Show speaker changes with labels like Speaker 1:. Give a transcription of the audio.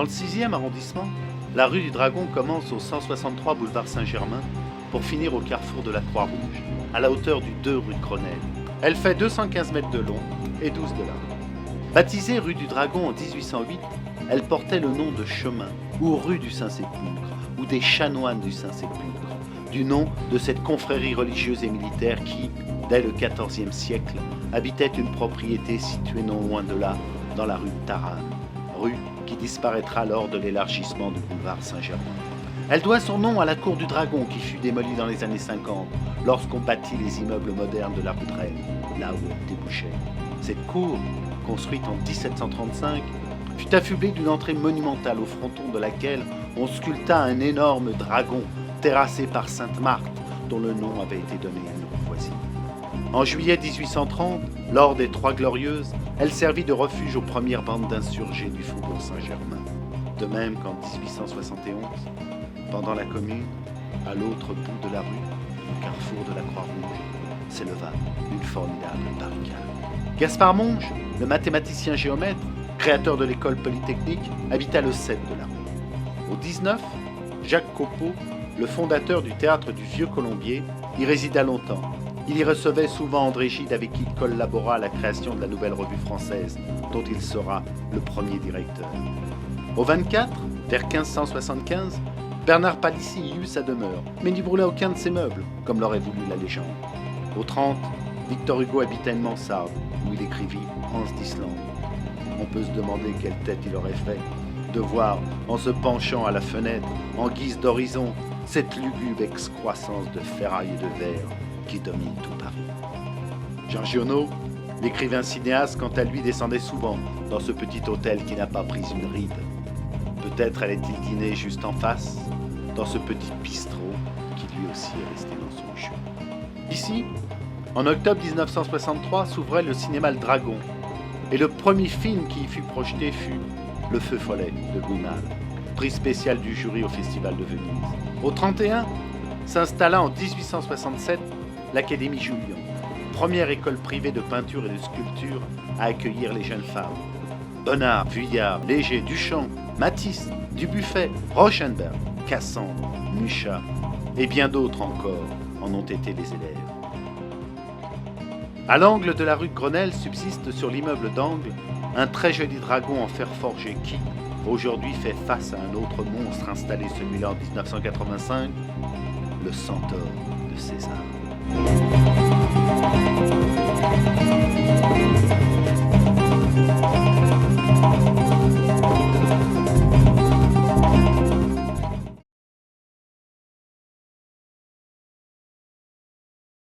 Speaker 1: le 6e arrondissement, la rue du Dragon commence au 163 boulevard Saint-Germain pour finir au carrefour de la Croix-Rouge, à la hauteur du 2 rue de Grenelle. Elle fait 215 mètres de long et 12 de large. Baptisée rue du Dragon en 1808, elle portait le nom de chemin ou rue du Saint-Sépulcre ou des chanoines du Saint-Sépulcre, du nom de cette confrérie religieuse et militaire qui, dès le XIVe siècle, habitait une propriété située non loin de là, dans la rue de Taranne, rue qui disparaîtra lors de l'élargissement du boulevard Saint-Germain. Elle doit son nom à la cour du Dragon qui fut démolie dans les années 50 lorsqu'on bâtit les immeubles modernes de la rue de Rennes, là où elle débouchait. Cette cour, construite en 1735, fut affublée d'une entrée monumentale au fronton de laquelle on sculpta un énorme dragon terrassé par Sainte Marthe, dont le nom avait été donné à une voisine. En juillet 1830, lors des Trois Glorieuses, elle servit de refuge aux premières bandes d'insurgés du Faubourg Saint-Germain. De même qu'en 1871, pendant la Commune, à l'autre bout de la rue, au carrefour de la Croix-Rouge, s'éleva une formidable barricade. Gaspard Monge, le mathématicien géomètre, créateur de l'école polytechnique, habita le 7 de la rue. Au 19, Jacques Copeau, le fondateur du théâtre du Vieux Colombier, y résida longtemps. Il y recevait souvent André Gide avec qui il collabora à la création de la Nouvelle Revue Française, dont il sera le premier directeur. Au 24, vers 1575, Bernard Palissy y eut sa demeure, mais n'y brûla aucun de ses meubles, comme l'aurait voulu la légende. Au 30, Victor Hugo habitait une mansarde, où il écrivit Hans d'Islande. On peut se demander quelle tête il aurait fait de voir, en se penchant à la fenêtre, en guise d'horizon, cette lugubre excroissance de ferraille et de verre qui domine tout Paris. Jean Giono, l'écrivain cinéaste, quant à lui, descendait souvent dans ce petit hôtel qui n'a pas pris une ride. Peut-être allait-il dîner juste en face, dans ce petit bistrot qui lui aussi est resté dans son jus. Ici, en octobre 1963, s'ouvrait le cinéma Le Dragon, et le premier film qui y fut projeté fut Le Feu follet de Louis Malle, prix spécial du jury au Festival de Venise. Au 31, s'installa en 1867 l'Académie Julian, première école privée de peinture et de sculpture à accueillir les jeunes femmes. Bonnard, Vuillard, Léger, Duchamp, Matisse, Dubuffet, Rauschenberg, Cassandre, Mucha et bien d'autres encore en ont été les élèves. À l'angle de la rue de Grenelle subsiste sur l'immeuble d'angle un très joli dragon en fer forgé qui, aujourd'hui, fait face à un autre monstre installé celui-là en 1985, le centaure de César.